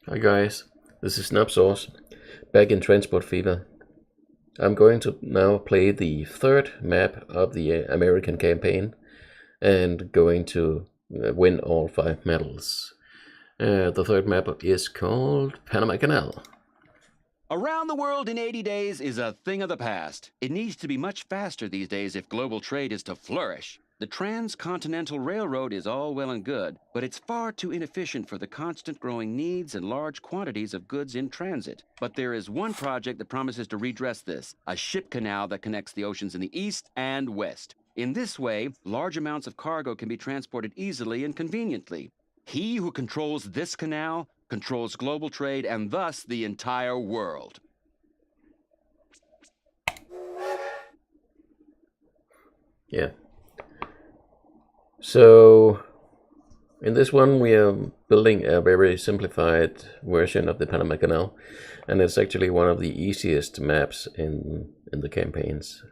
Hi guys, this is NUB SAUCE, back in Transport Fever. I'm going to now play the third map of the American campaign and going to win all 5 medals. The third map is called Panama Canal. Around the world in 80 days is a thing of the past. It needs to be much faster these days if global trade is to flourish. The Transcontinental Railroad is all well and good, but it's far too inefficient for the constant growing needs and large quantities of goods in transit. But there is one project that promises to redress this, a ship canal that connects the oceans in the east and west. In this way, large amounts of cargo can be transported easily and conveniently. He who controls this canal controls global trade and thus the entire world. Yeah. So, in this one we are building a very simplified version of the Panama Canal, and it's actually one of the easiest maps in the campaigns.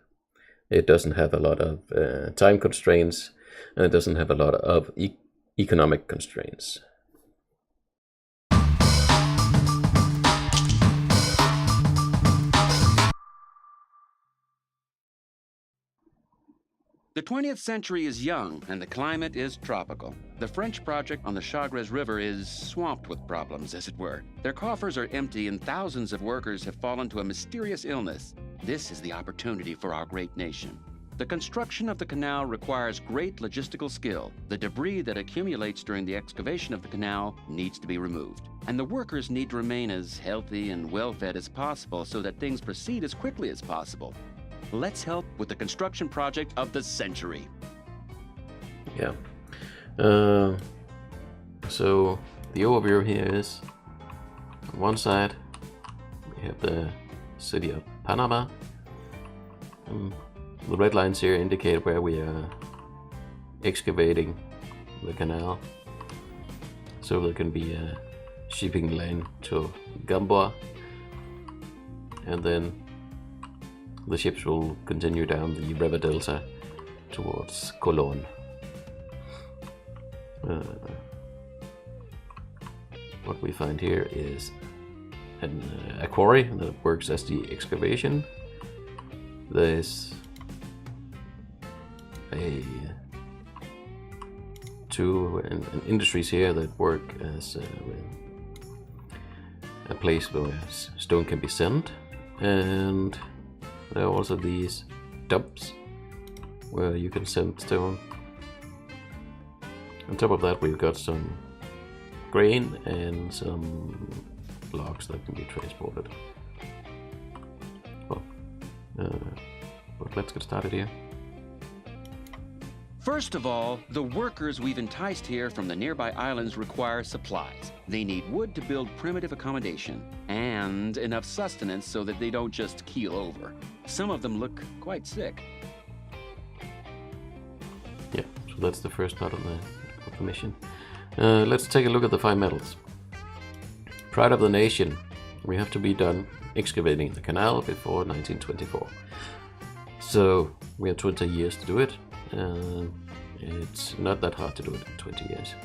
It doesn't have a lot of time constraints, and it doesn't have a lot of economic constraints. The 20th century is young and the climate is tropical. The French project on the Chagres River is swamped with problems, as it were. Their coffers are empty and thousands of workers have fallen to a mysterious illness. This is the opportunity for our great nation. The construction of the canal requires great logistical skill. The debris that accumulates during the excavation of the canal needs to be removed. And the workers need to remain as healthy and well-fed as possible so that things proceed as quickly as possible. Let's help with the construction project of the century. Yeah. So the overview here is, on one side we have the city of Panama. The red lines here indicate where we are excavating the canal, so there can be a shipping lane to Gamboa, and then the ships will continue down the river delta towards Colón. What we find here is a quarry that works as the excavation. There's two industries here that work as a place where stone can be sent, and there are also these dumps where you can send stone. On top of that, we've got some grain and some logs that can be transported. Well, but let's get started here. First of all, the workers we've enticed here from the nearby islands require supplies. They need wood to build primitive accommodation and enough sustenance so that they don't just keel over. Some of them look quite sick. Yeah, so that's the first part of the mission. Let's take a look at the 5 medals. Pride of the nation. We have to be done excavating the canal before 1924. So we have 20 years to do it. It's not that hard to do it in 20 years.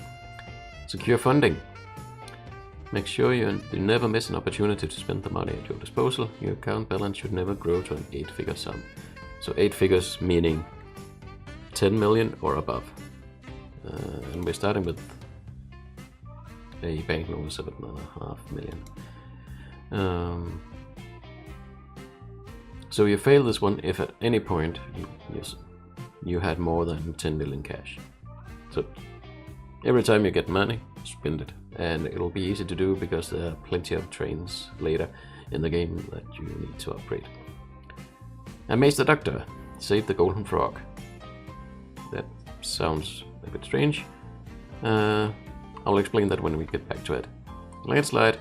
Secure funding. Make sure you never miss an opportunity to spend the money at your disposal. Your account balance should never grow to an 8-figure sum. So 8 figures meaning 10 million or above. And we're starting with a bank loan of 7.5 million. So you fail this one if at any point you had more than 10 million cash. So every time you get money, spend it. And it'll be easy to do because there are plenty of trains later in the game that you need to upgrade. Amaze the Doctor. Save the Golden Frog. That sounds a bit strange. I'll explain that when we get back to it. Landslide.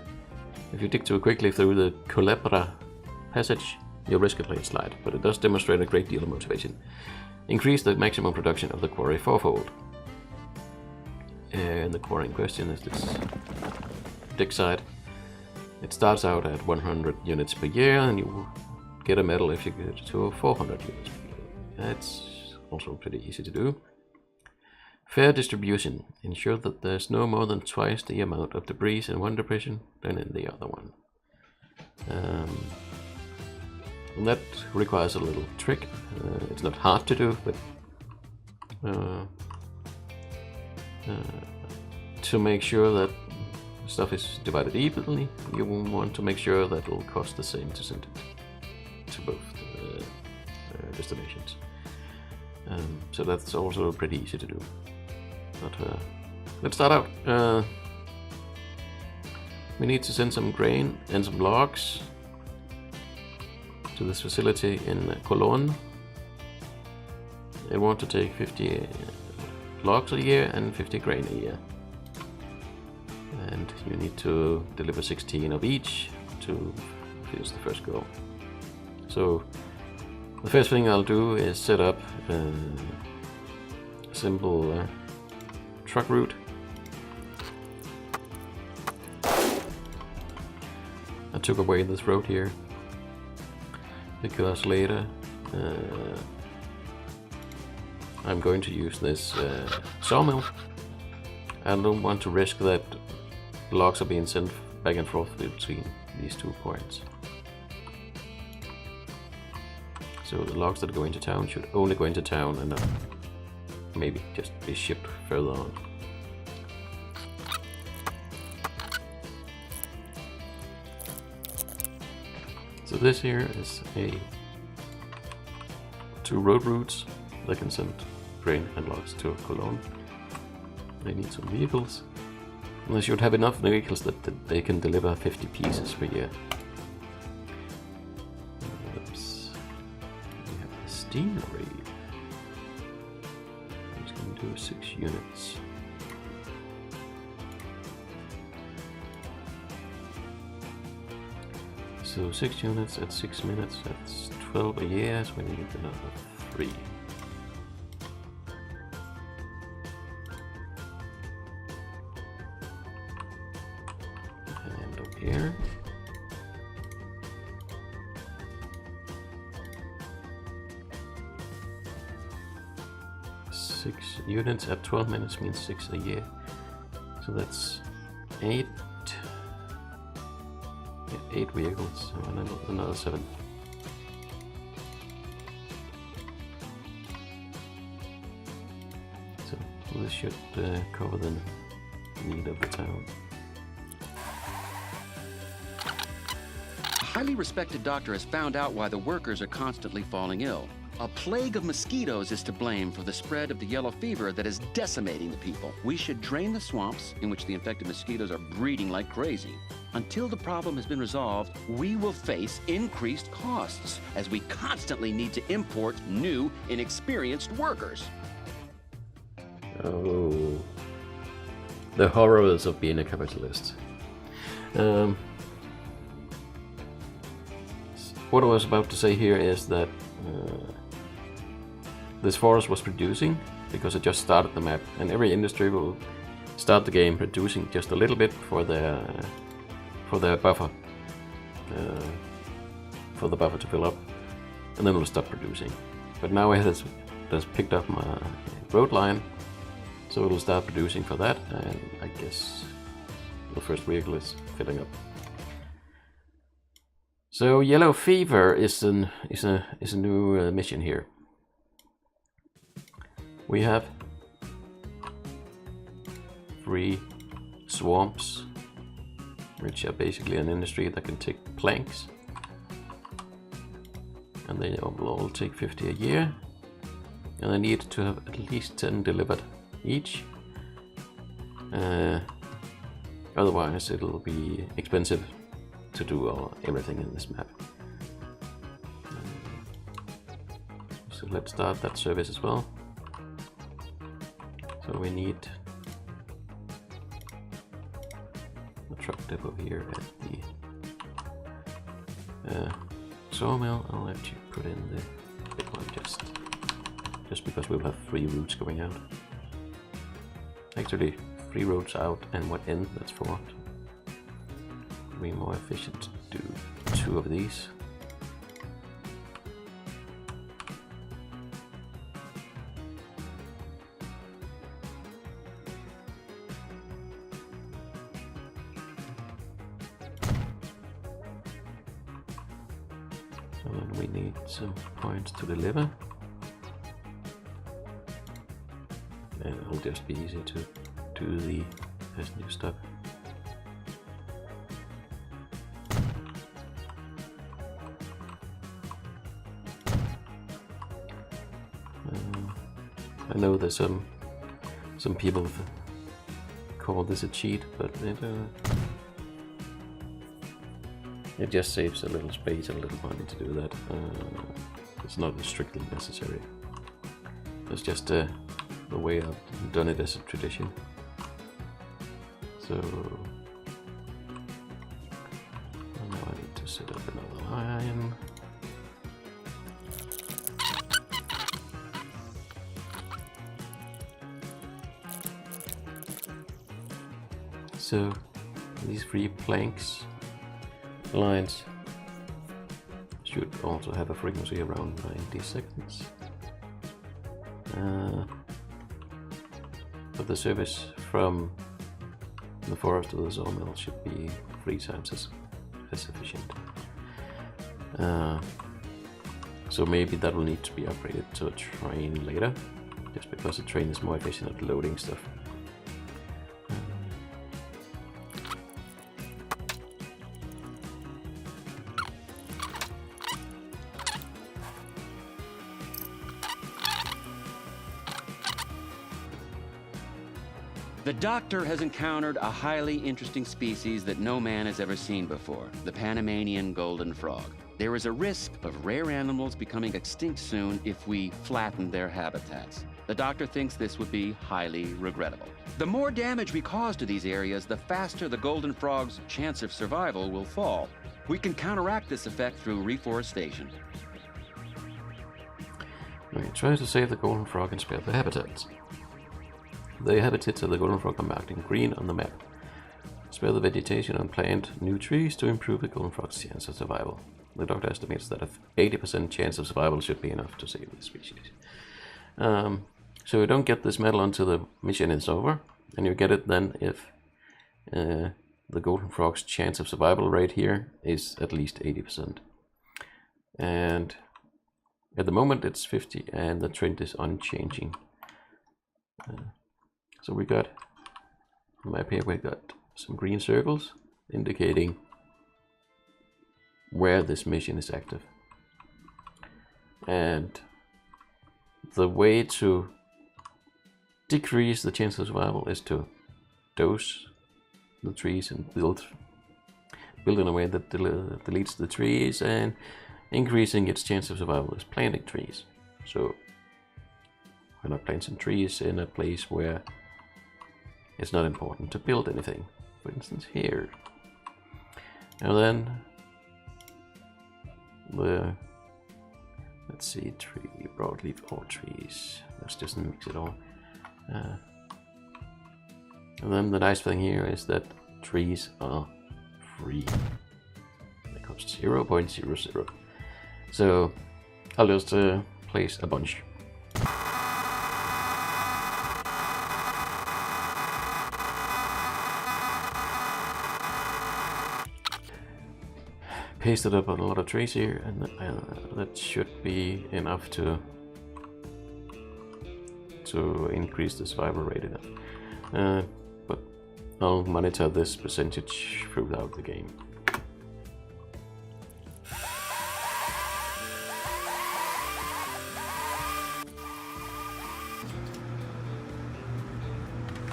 If you dig too quickly through the Culebra passage, you'll risk a landslide, but it does demonstrate a great deal of motivation. Increase the maximum production of the quarry 4-fold. And the quarry in question is this dig site. It starts out at 100 units per year, and you get a medal if you get to 400 units per year. That's also pretty easy to do. Fair distribution. Ensure that there's no more than twice the amount of debris in one depression than in the other one. And that requires a little trick. It's not hard to do, but to make sure that stuff is divided evenly, you want to make sure that it will cost the same to send it to both destinations. So that's also pretty easy to do. But let's start out. We need to send some grain and some logs to this facility in Cologne. I want to take 50 logs a year and 50 grain a year. And you need to deliver 16 of each to finish the first goal. So the first thing I'll do is set up a simple truck route. I took away this road here because later I'm going to use this sawmill. I don't want to risk that logs are being sent back and forth between these 2 points. So the logs that go into town should only go into town and maybe just be shipped further on. So this here is 2 road routes that can send grain and logs to Cologne. They need some vehicles. And they should have enough vehicles that they can deliver 50 pieces per year. Oops. We have the steamery. I'm just going to do 6 units. So 6 units at 6 minutes, that's 12 a year, so we need another 3. And up here. Six units at 12 minutes means 6 a year. So that's 8 vehicles, and another 7. So this should cover the need of the town. A highly respected doctor has found out why the workers are constantly falling ill. A plague of mosquitoes is to blame for the spread of the yellow fever that is decimating the people. We should drain the swamps in which the infected mosquitoes are breeding like crazy. Until the problem has been resolved, we will face increased costs as we constantly need to import new, inexperienced workers. Oh, the horrors of being a capitalist. What I was about to say here is that this forest was producing because it just started the map, and every industry will start the game producing just a little bit for their buffer, for the buffer to fill up, and then we'll stop producing. But now it has picked up my road line, so it'll start producing for that, and I guess the first vehicle is filling up. So yellow fever is a new mission here. We have 3 swamps, which are basically an industry that can take planks, and they will all take 50 a year, and they need to have at least 10 delivered each. Otherwise it'll be expensive to do everything in this map. So let's start that service as well. So we need a truck depot here at the sawmill. I'll let you put in the big one just because we'll have 3 routes going out. Actually 3 roads out and what end that's for. It'll be more efficient to do 2 of these. then we need some points to deliver. And it'll just be easy to do the passenger stop. I know there's some people call this a cheat, but it just saves a little space and a little money to do that. It's not strictly necessary. It's just the way I've done it as a tradition. So now I need to set up another line. So these 3 planks lines should also have a frequency around 90 seconds. But the service from the forest to the sawmill should be 3 times as efficient. So maybe that will need to be upgraded to a train later, just because the train is more efficient at loading stuff. The Doctor has encountered a highly interesting species that no man has ever seen before, the Panamanian golden frog. There is a risk of rare animals becoming extinct soon if we flatten their habitats. The Doctor thinks this would be highly regrettable. The more damage we cause to these areas, the faster the golden frog's chance of survival will fall. We can counteract this effect through reforestation. We try to save the golden frog and spare the habitats. The habitats of the golden frog are marked in green on the map. Spare the vegetation and plant new trees to improve the golden frog's chance of survival. The Doctor estimates that an 80% chance of survival should be enough to save the species. So you don't get this medal until the mission is over, and you get it then if the golden frog's chance of survival rate here is at least 80%. And at the moment it's 50, and the trend is unchanging. So we got on the map here, we got some green circles indicating where this mission is active. And the way to decrease the chance of survival is to dose the trees and build in a way that deletes the trees, and increasing its chance of survival is planting trees. So why not plant some trees in a place where it's not important to build anything, for instance here. And then let's see, tree, broadleaf, all trees. Let's just mix it all. And then the nice thing here is that trees are free. It costs 0.00. So I'll just place a bunch. Pasted up on a lot of trees here, and that should be enough to increase the survival rate enough. But I'll monitor this percentage throughout the game.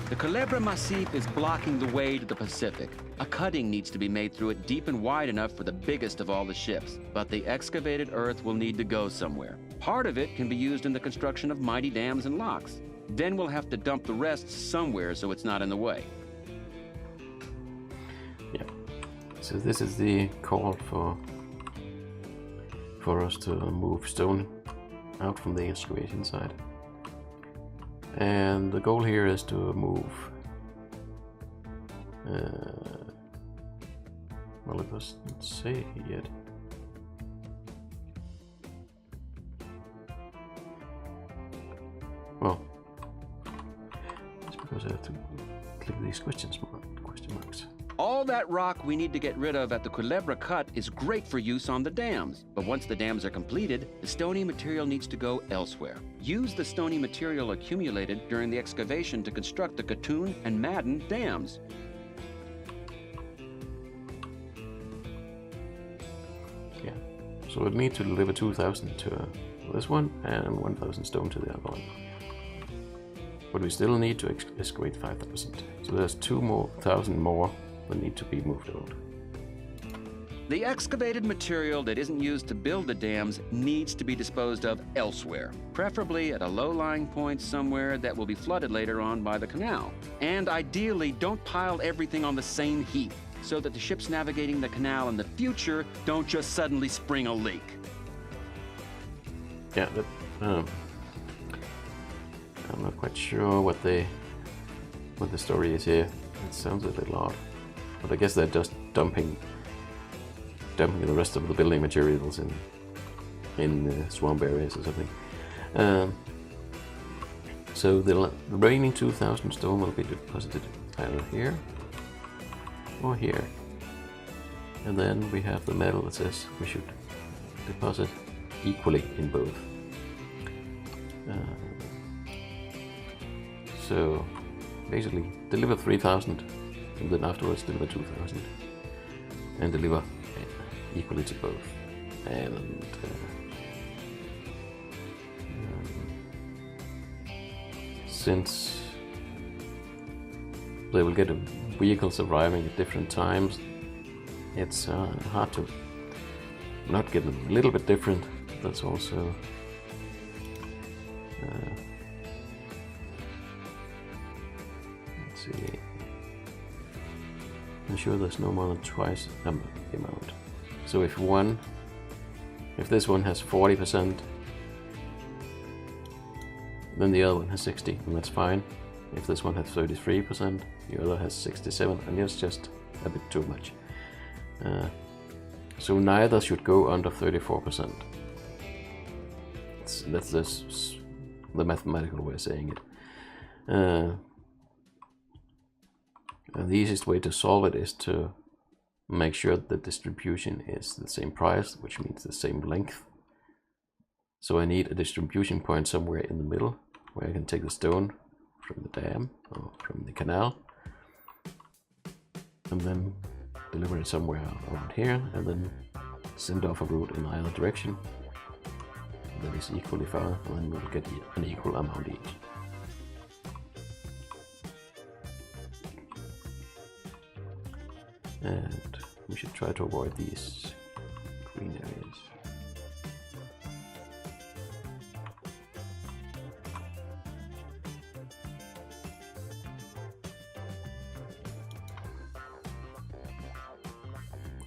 The Culebra Massif is blocking the way to the Pacific. A cutting needs to be made through it deep and wide enough for the biggest of all the ships. But the excavated earth will need to go somewhere. Part of it can be used in the construction of mighty dams and locks. Then we'll have to dump the rest somewhere so it's not in the way. Yeah. So this is the call for us to move stone out from the excavation side. And the goal here is to move, well, it doesn't say yet. Well, it's because I have to click these question marks. All that rock we need to get rid of at the Culebra Cut is great for use on the dams. But once the dams are completed, the stony material needs to go elsewhere. Use the stony material accumulated during the excavation to construct the Gatun and Madden dams. Yeah, so we need to deliver 2,000 to this one and 1,000 stone to the other one. But we still need to excavate 5,000. So there's 2,000 more that need to be moved out. The excavated material that isn't used to build the dams needs to be disposed of elsewhere, preferably at a low-lying point somewhere that will be flooded later on by the canal. And ideally, don't pile everything on the same heap, so that the ships navigating the canal in the future don't just suddenly spring a leak. Yeah, I'm not quite sure what the story is here. It sounds a little odd, but I guess they're just dumping the rest of the building materials in swamp areas or something. So the remaining 2,000 stone will be deposited either here or here, and then we have the metal that says we should deposit equally in both. So basically deliver 3,000 and then afterwards deliver 2,000 and deliver equally to both. And since they will get vehicles arriving at different times, it's hard to not get them a little bit different. That's also let's see. I'm sure there's no more than twice the amount. So if this one has 40%, then the other one has 60, and that's fine. If this one has 33%, the other has 67, and it's just a bit too much. So neither should go under 34%. That's the mathematical way of saying it. And the easiest way to solve it is to make sure that the distribution is the same price, which means the same length. So I need a distribution point somewhere in the middle where I can take the stone from the dam or from the canal and then deliver it somewhere around here and then send off a route in either direction that is equally far, and then we'll get an equal amount each. And we should try to avoid these green areas.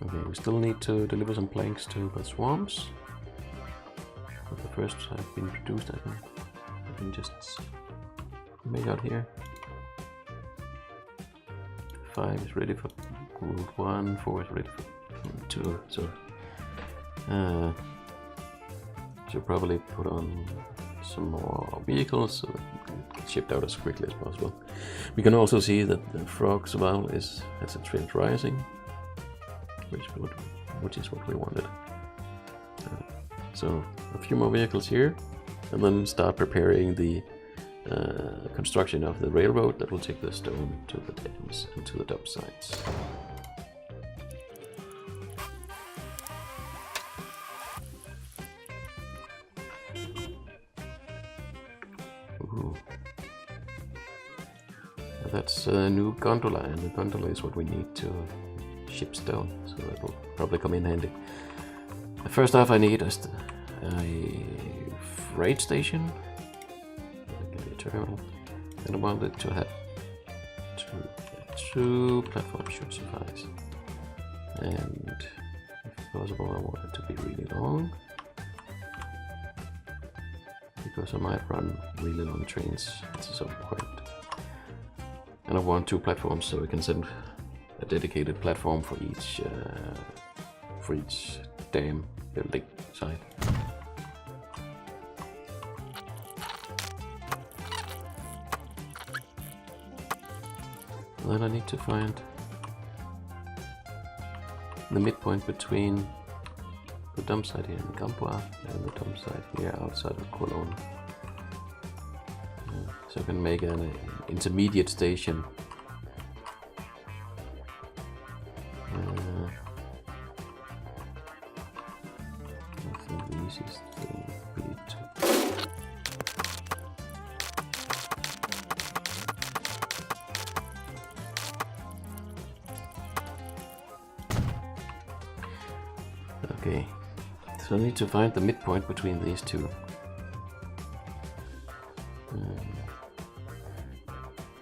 Okay, we still need to deliver some planks to the swamps. But the first have been produced, I can just make out here. 5 is ready for route 1, 4 is ready for 2, so should probably put on some more vehicles so that we can get shipped out as quickly as possible. We can also see that the frog survival has a trend rising, which is what we wanted. So a few more vehicles here, and then start preparing the construction of the railroad that will take the stone to the dams and to the dump sites. Ooh. That's a new gondola, and the gondola is what we need to ship stone, so that will probably come in handy. First off, I need a freight station. Terminal, and I want it to have two platforms should suffice, and if possible I want it to be really long, because I might run really long trains at some point. And I want 2 platforms so we can send a dedicated platform for each dam building site. Then I need to find the midpoint between the dump site here in Gamboa and the dump site here outside of Cologne. So I can make an intermediate station. I think the easiest thing would be to okay, so I need to find the midpoint between these two.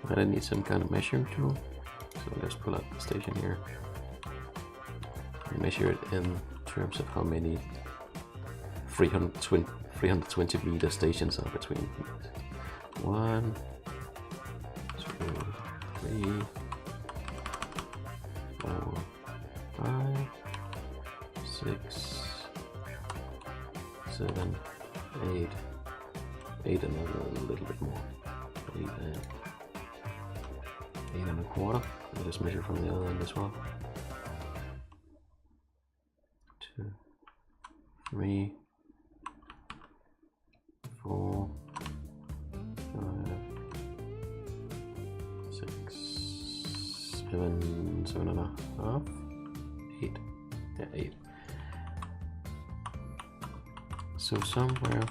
But I need some kind of measuring tool. So let's pull out the station here and measure it in terms of how many 320 meter stations are between. 1, 2, 3, 4, 5, 6, 7, 8, 8 and a little bit more. 8 and a quarter. I'll just measure from the other end as well. 2, 3, 4, 5, 6, 7, 7 and a half, 8. Yeah, 8. So somewhere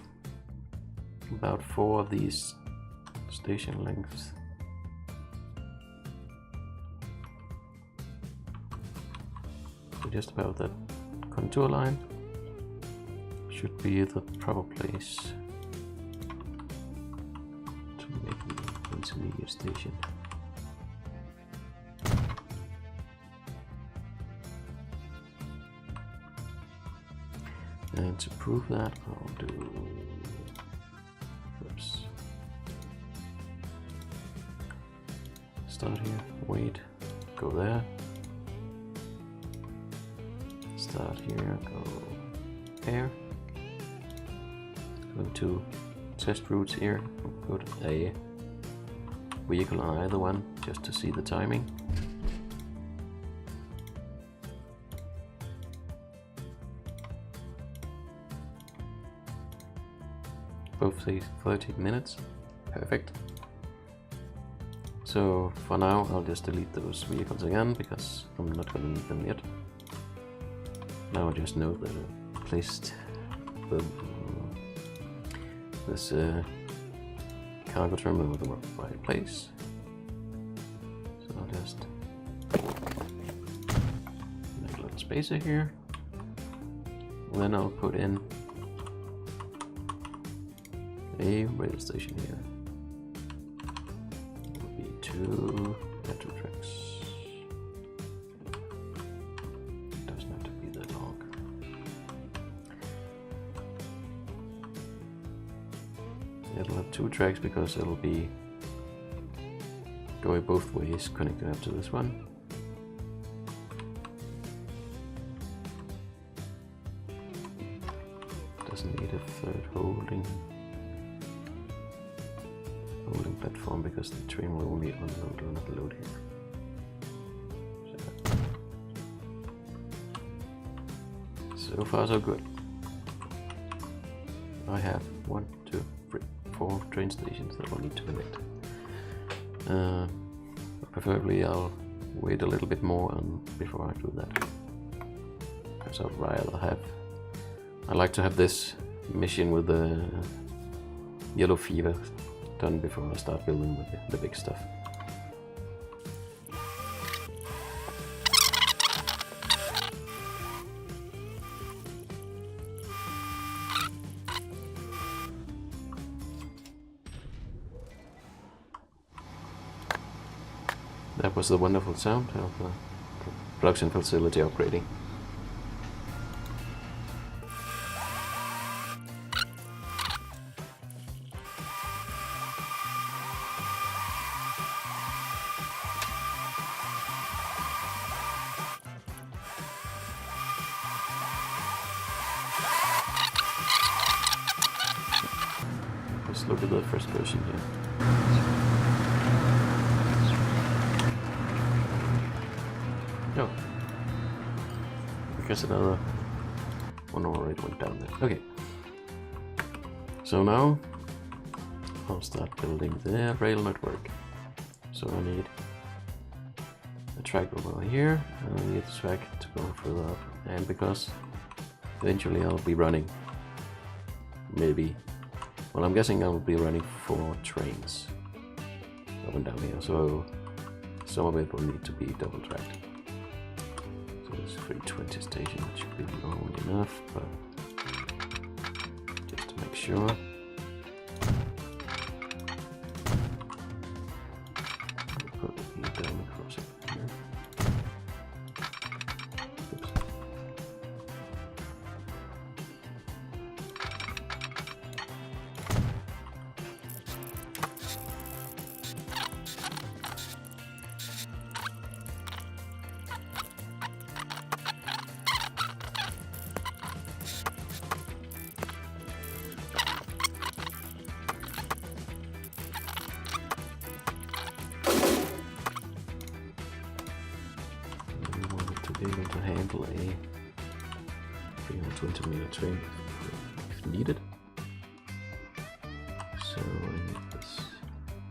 about 4 of these station lengths. So just about that contour line should be the proper place to make the intermediate station. And to prove that, I'll do, oops, start here, wait, go there, start here, go there, go to test routes here, put a vehicle on either one just to see the timing. Both say 30 minutes. Perfect. So for now I'll just delete those vehicles again because I'm not going to need them yet. Now I just know that I placed this cargo terminal in the right place. So I'll just make a little spacer here. And then I'll put in a rail station here. It will be 2 metro tracks. It doesn't have to be that long. It'll have 2 tracks because it'll be going both ways, connected up to this one. Doesn't need a third holding platform because the train will only unload or not load here. So far so good. I have 1, 2, 3, 4 train stations that will need to connect. Preferably I'll wait a little bit more before I do that. Because I'd rather have, I like to have this mission with the yellow fever done before I start building the big stuff. That was the wonderful sound of the production facility operating. Let's look at the first version here. Oh. guess another one already went down there. Okay. So now I'll start building the rail network. So I need a track over here, and I need a track to go further up. And because eventually I'll be running, maybe, well, I'm guessing I'll be running 4 trains up and down here, so some of it will need to be double tracked. So this 320 station, that should be long enough, but just to make sure. Put it down across it here. Oops. Be able to handle a 320-meter train if needed. So I need this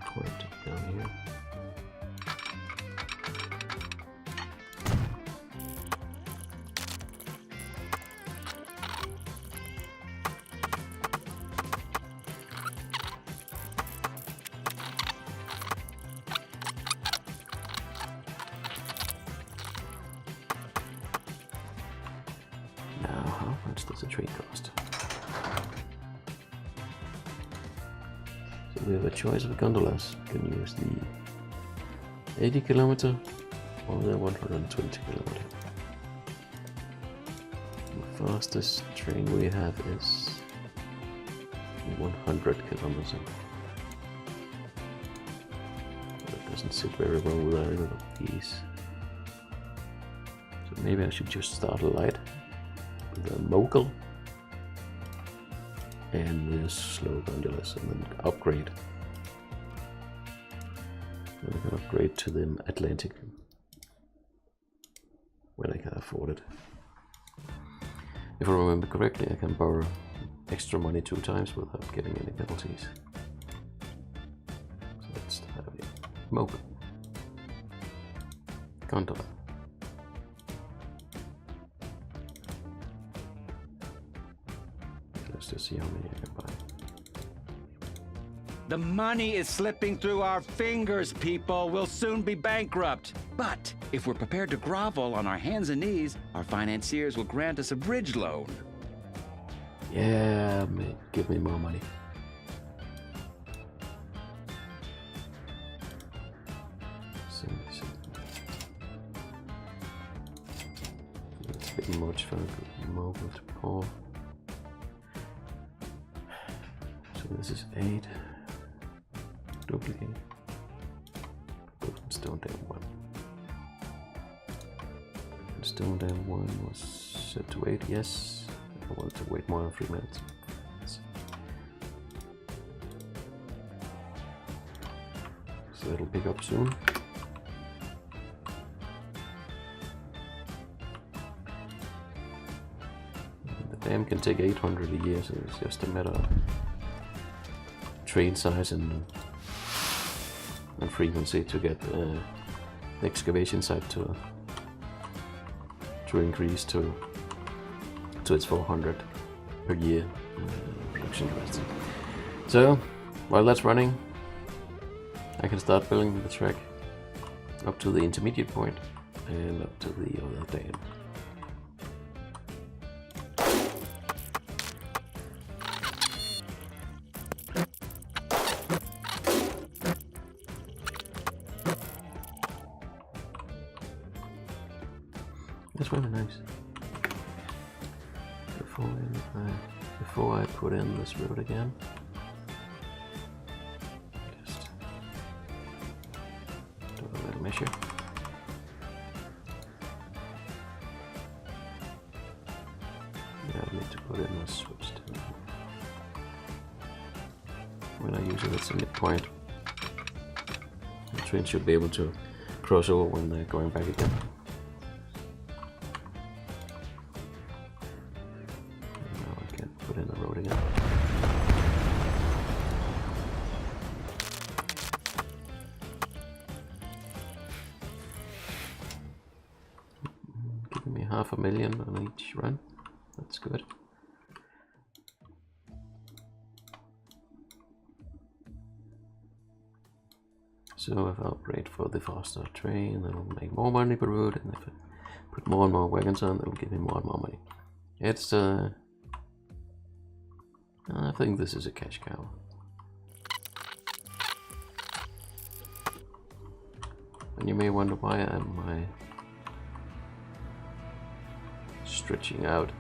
point down here. How much does a train cost? So we have a choice of gondolas. We can use the 80 kilometer or the 120 kilometer. The fastest train we have is 100 kilometers. But it doesn't sit very well with either of these. So maybe I should just start light. The mogul and the slow gondolas, and then upgrade. And I can upgrade to the Atlantic when I can afford it. If I remember correctly, I can borrow extra money 2 times without getting any penalties. So let's have a mogul gondola. Let's just see how many I can buy. The money is slipping through our fingers, people. We'll soon be bankrupt. But if we're prepared to grovel on our hands and knees, our financiers will grant us a bridge loan. Yeah, give me more money. It's a bit much for a mogul to pull. So this is 8. Duplicate. Stone Dam 1. And Stone Dam 1 was set to 8, yes. I wanted to wait more than 3 minutes. Yes. So it'll pick up soon. The dam can take 800 a year, so it's just a matter of train size and frequency to get the excavation site to increase to its 400 per year production capacity. So while that's running, I can start building the track up to the intermediate point and up to the other dam. That's really nice. Before I put in this road again, just do a little measure. Yeah, I need to put in a switch to when I use it as a midpoint. The train should be able to cross over when they're going back again. in the road again. Giving me 500,000 on each run. That's good. So if I upgrade for the faster train, that'll make more money per route, and if I put more and more wagons on, that'll give me more and more money. It's I think this is a cash cow. And you may wonder why am I stretching out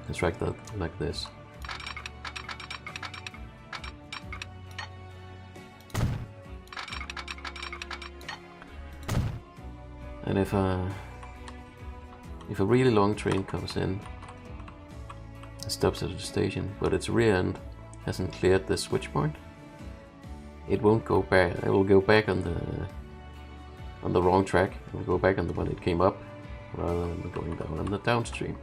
and strike that like this. And if a really long train comes in, it stops at the station, but its rear end hasn't cleared this switch point, it won't go back. It will go back on the wrong track. It will go back on the one it came up, rather than going down on the downstream.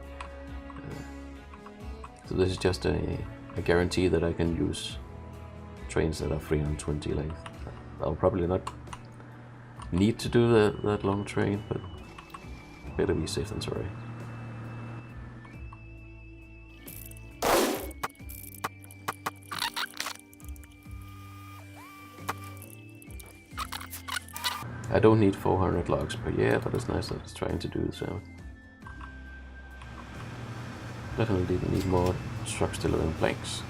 So this is just a guarantee that I can use trains that are 320 length. I'll probably not need to do that long train, but better be safe than sorry. I don't need 400 logs per year, but it's nice that it's trying to do so. Definitely need more trucks delivering planks.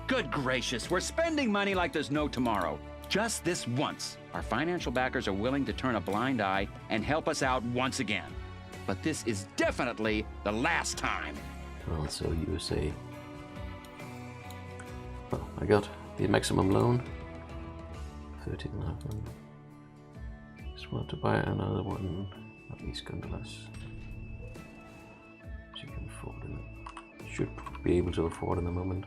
Good gracious, we're spending money like there's no tomorrow. Just this once, our financial backers are willing to turn a blind eye and help us out once again. But this is definitely the last time. Well, so you say. Well, I got the maximum loan. 13.5 million. Just want to buy another one of these gondolas. So you can afford them. Should be able to afford in a moment.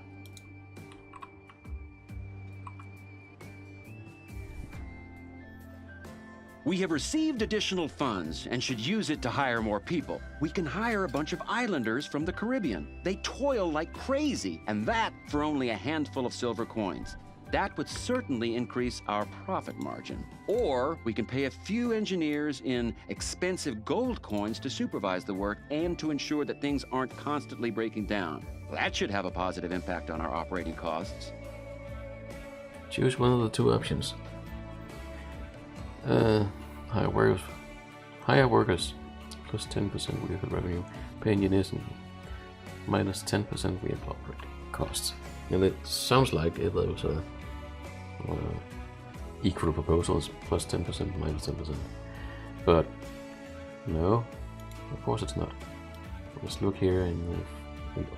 We have received additional funds and should use it to hire more people. We can hire a bunch of islanders from the Caribbean. They toil like crazy, and that for only a handful of silver coins. That would certainly increase our profit margin. Or we can pay a few engineers in expensive gold coins to supervise the work and to ensure that things aren't constantly breaking down. That should have a positive impact on our operating costs. Choose one of the two options. Hire workers, plus 10% vehicle revenue, pay engineers and minus 10% vehicle operating costs. And it sounds like if there was a equal proposals, plus 10%, minus 10%. But no, of course it's not. Let's look here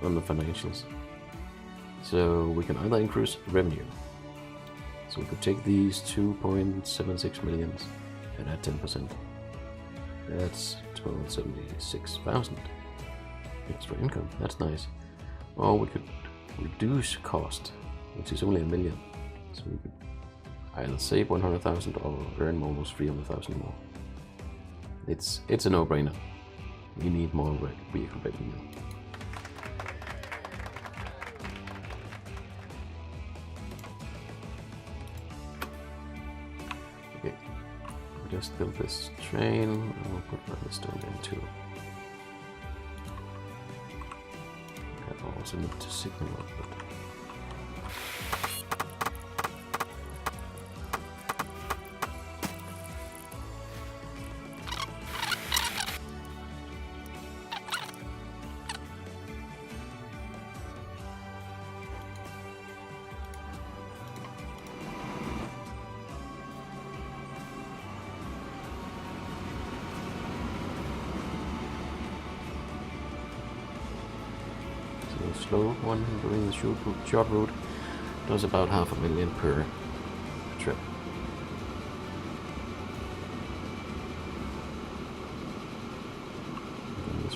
on the financials. So we can either increase revenue. So we could take these 2.76 millions and add 10%. That's 276,000 extra income. That's nice. Or we could reduce cost, which is only 1 million. So we could either save 100,000 or earn almost 300,000 more. It's a no-brainer. We need more vehicle revenue. Okay, we just built this train, and we'll put redstone in too. I also need to signal up, but slow one doing the short route does about 500,000 per trip.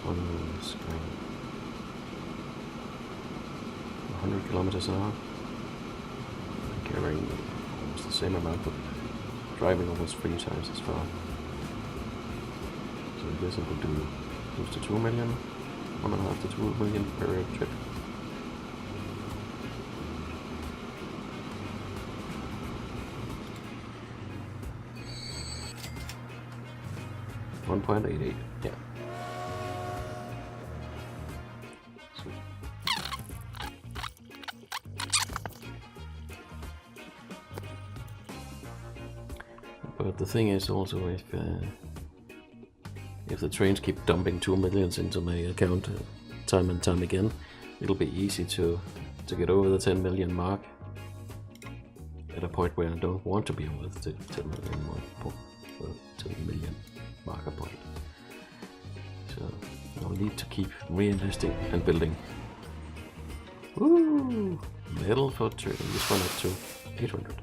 one is going 100 kilometers an hour, carrying almost the same amount, but driving almost 3 times as far. So I guess it will do close to 2 million, 1.5 to 2 million per trip. $1.88, yeah. So but the thing is also if the trains keep dumping 2 millions into my account time and time again, it'll be easy to get over the 10 million mark at a point where I don't want to be over the 10 million marker point. So I'll need to keep reinvesting and building. Woo! Metal for turning this one up to 800.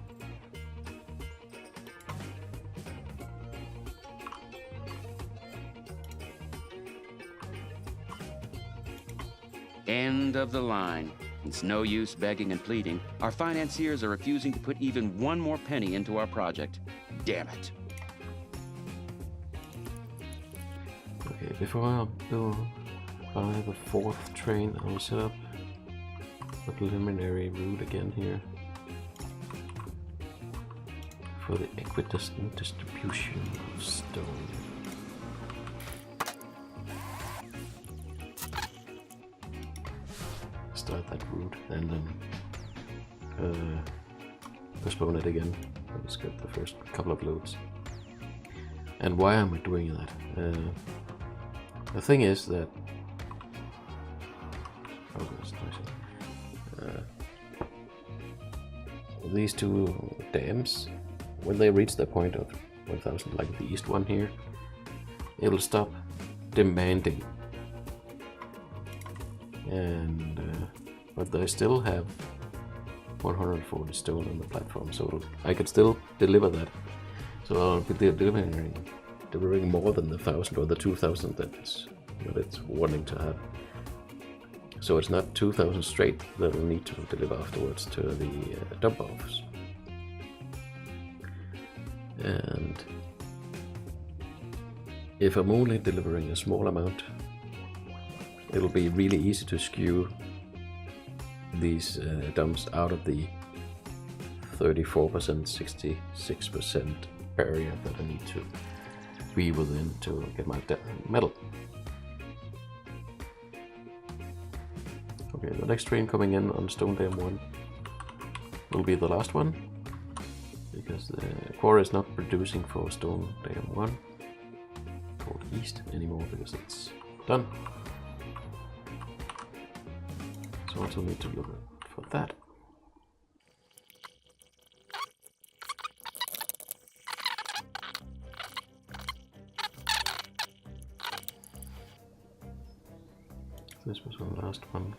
End of the line. It's no use begging and pleading. Our financiers are refusing to put even one more penny into our project. Damn it. Okay, before I buy the 4th train, I'll set up a preliminary route again here for the equidistant distribution of stone. Start that route and then postpone it again. Let's get the first couple of loads. And why am I doing that? The thing is that these two dams, when they reach the point of 1000, like the east one here, it'll stop demanding. And but they still have 140 stone on the platform, so I could still deliver that. So I'll be delivering more than the 1000 or the 2000 that it's wanting to have. So it's not 2000 straight that we'll need to deliver afterwards to the dump offs. And if I'm only delivering a small amount, it'll be really easy to skew these dumps out of the 34%, 66% barrier that I need to be within to get my metal. Okay, the next train coming in on Stone Dam 1 will be the last one, because the quarry is not producing for Stone Dam 1 called East anymore because it's done. So I also need to look for that. This was the last one,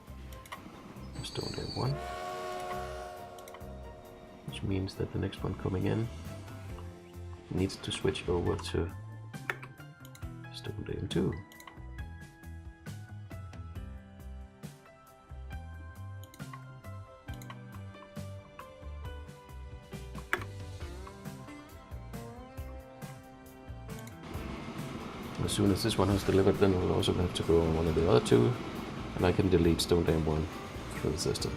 Stone Dam 1, which means that the next one coming in needs to switch over to Stone Dam 2. As soon as this one has delivered, then we'll also have to go on one of the other two, and I can delete Stone Dam 1 through the system.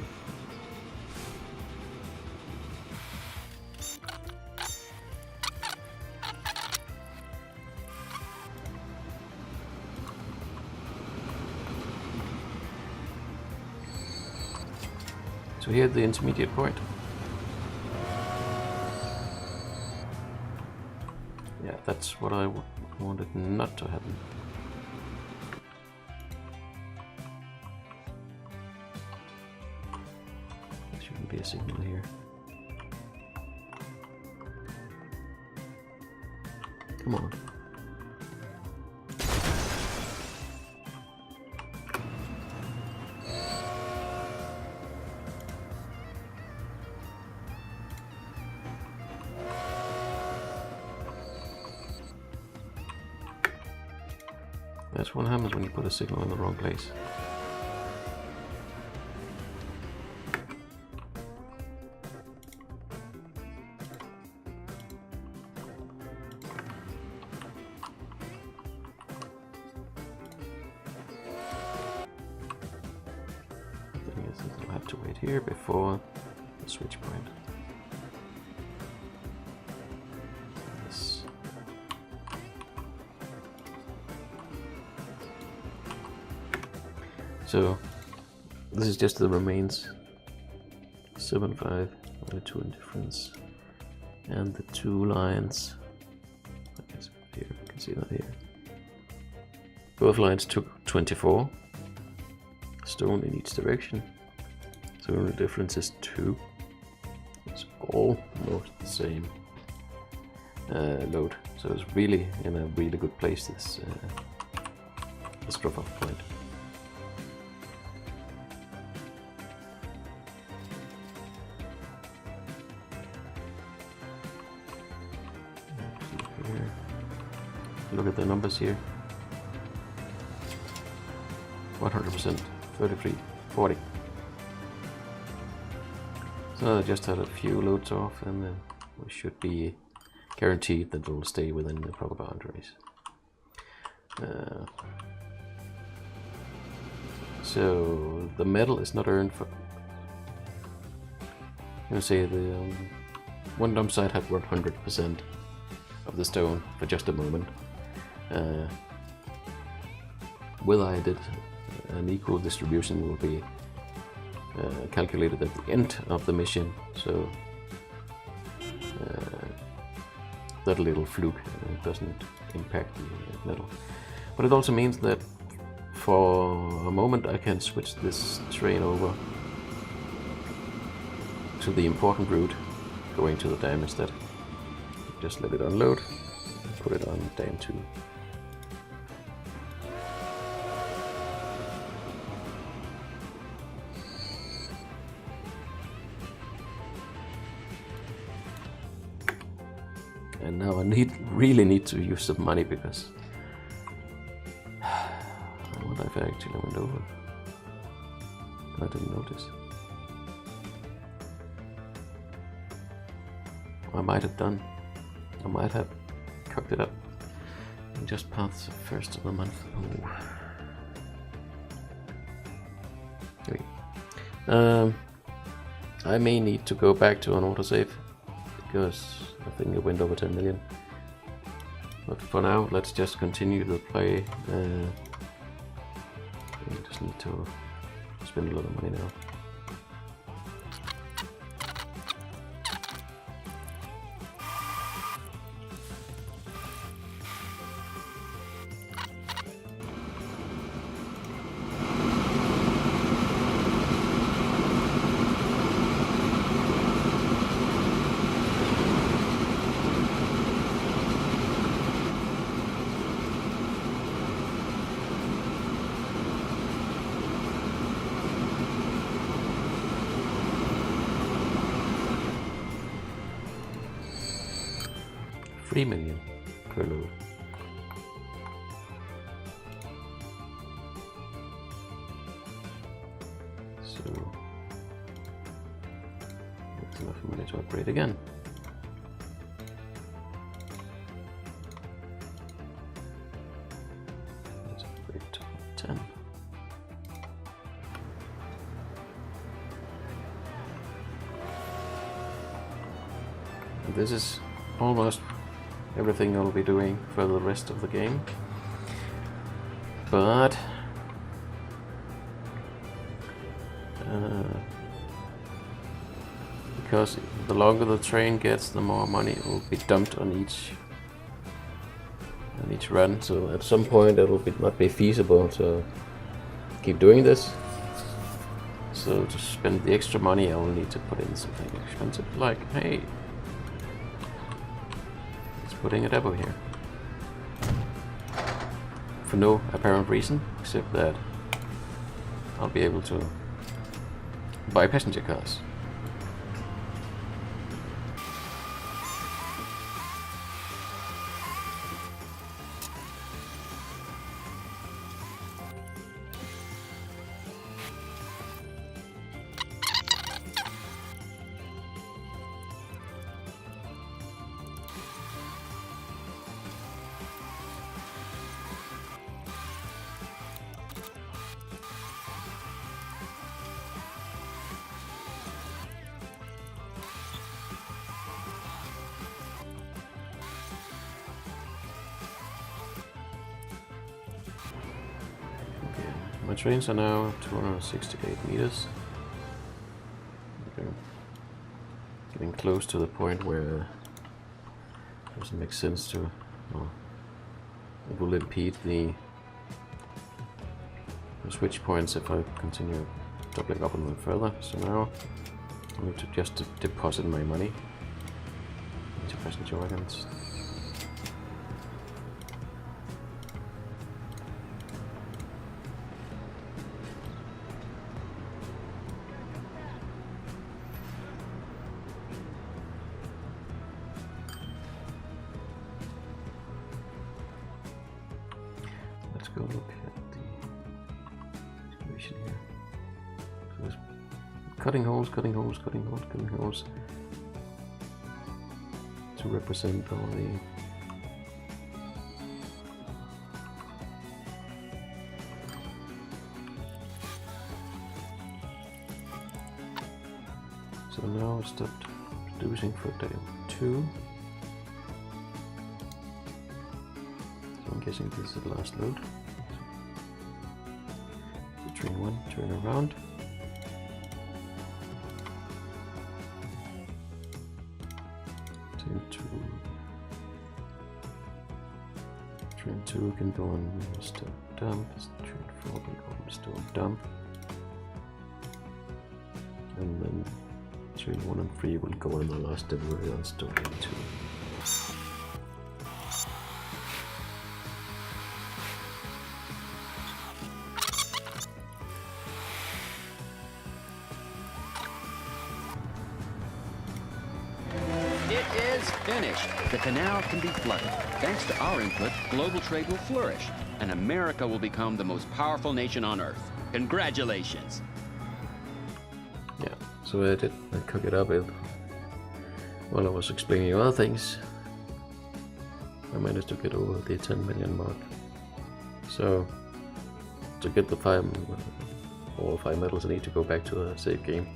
So here at the intermediate point. Yeah, that's what I wanted not to happen. There shouldn't be a signal here. Come on. That's what happens when you put a signal in the wrong place. The thing is, I'll have to wait here before the switch point. Yes. So this is just the remains. 7.5, only 2 in difference, and the 2 lines. I guess here, you can see that here. Both lines took 24 stone in each direction, so the only difference is 2. It's almost the same load, so it's really in a really good place. This drop-off point. Look at the numbers here. 100%, 33, 40. So I just had a few loads off, and then we should be guaranteed that we'll stay within the proper boundaries. So the metal is not earned for. I'm gonna say the one dump site had 100% of the stone for just a moment. Whether I did an equal distribution will be calculated at the end of the mission, so that little fluke doesn't impact the metal. But it also means that for a moment I can switch this train over to the important route, going to the dam instead. Just let it unload, put it on dam 2. And now I really need to use some money, because what if I actually went over? I didn't notice. I might have done. I might have cooked it up and just past the first of the month. Oh. I may need to go back to an autosave, because I think it went over 10 million. But for now, let's just continue to play. I just need to spend a lot of money now. $3 million per load. So that's enough money to upgrade again. Let's upgrade to 10. And this is almost everything I'll be doing for the rest of the game, but because the longer the train gets, the more money will be dumped on each run, so at some point it will not be feasible to keep doing this. So to spend the extra money, I will need to put in something expensive, like, hey, putting a depot here for no apparent reason, except that I'll be able to buy passenger cars. trains are now 268 meters. Okay. Getting close to the point where it doesn't make sense to, well, it will impede the switch points if I continue doubling up on them further. So now I need to just deposit my money into passenger wagons. Let's go look at the situation here. So there's cutting holes to represent all the so now it stopped producing for day 2. So I'm guessing this is the last load. So train 1, turn around. Train 2 can go on Mr. Dump, train 4 can go on Mr. Dump, and then train 1 and 3 will go on the last delivery on Stone 2. Finished. The canal can be flooded. Thanks to our input, global trade will flourish, and America will become the most powerful nation on Earth. Congratulations. Yeah, so I cook it up while I was explaining other things. I managed to get over the 10 million mark. So to get the all 5 medals, I need to go back to the save game.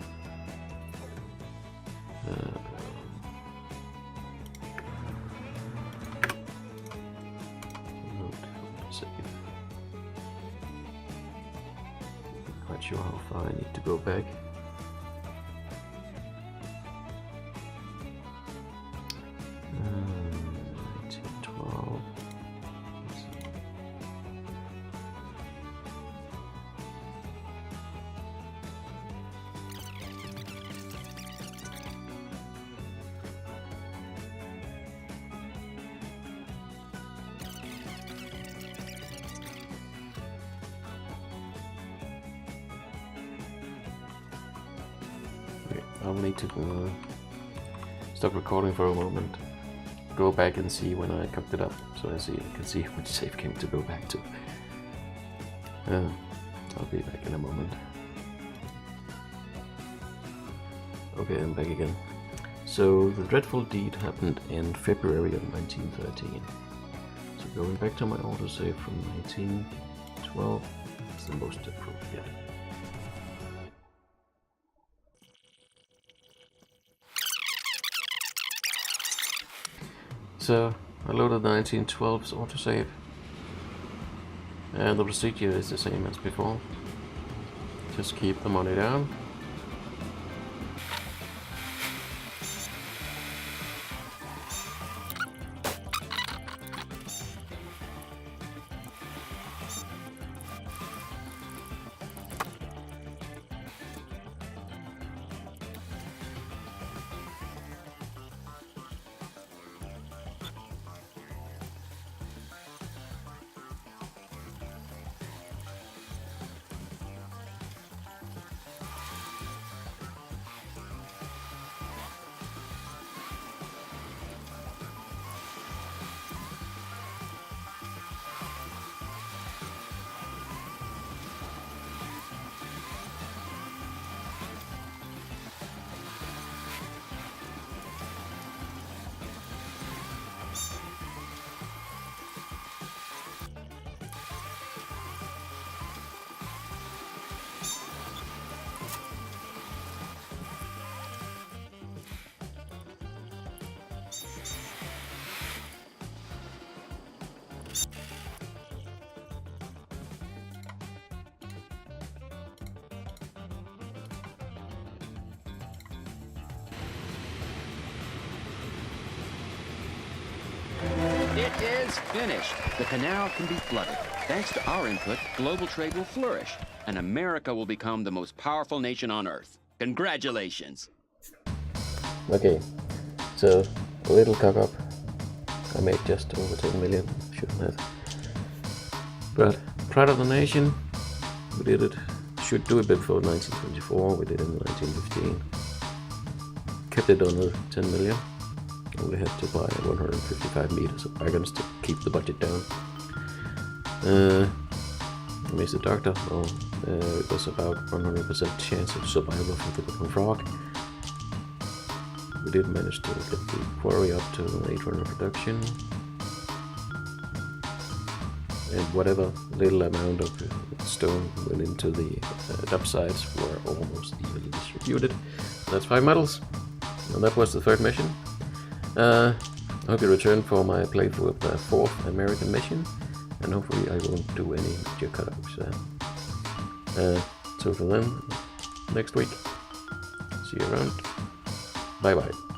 Not sure how far I need to go back. I'll need to stop recording for a moment, go back and see when I cooked it up, so I can see which save game to go back to. I'll be back in a moment. Okay, I'm back again. So the dreadful deed happened in February of 1913. So going back to my autosave from 1912, it's the most appropriate. So I loaded the 1912's autosave, and the procedure is the same as before. Just keep the money down. It is finished. The canal can be flooded. Thanks to our input, global trade will flourish, and America will become the most powerful nation on Earth. Congratulations. Okay, so a little cock up. I made just over 10 million, shouldn't have. But Pride of the Nation, we did it, should do it before 1924, we did it in 1915. Kept it under 10 million. Only had to buy 155 meters of wagons to keep the budget down. Mr. Doctor, well, it was about 100% chance of survival for the Golden Frog. We did manage to get the quarry up to 800 production. And whatever little amount of stone went into the NUB sites were almost evenly distributed. That's 5 medals. And that was the third mission. I hope you return for my playthrough of the fourth American mission. And hopefully I won't do any major cutouts. So for then, next week, see you around. Bye bye.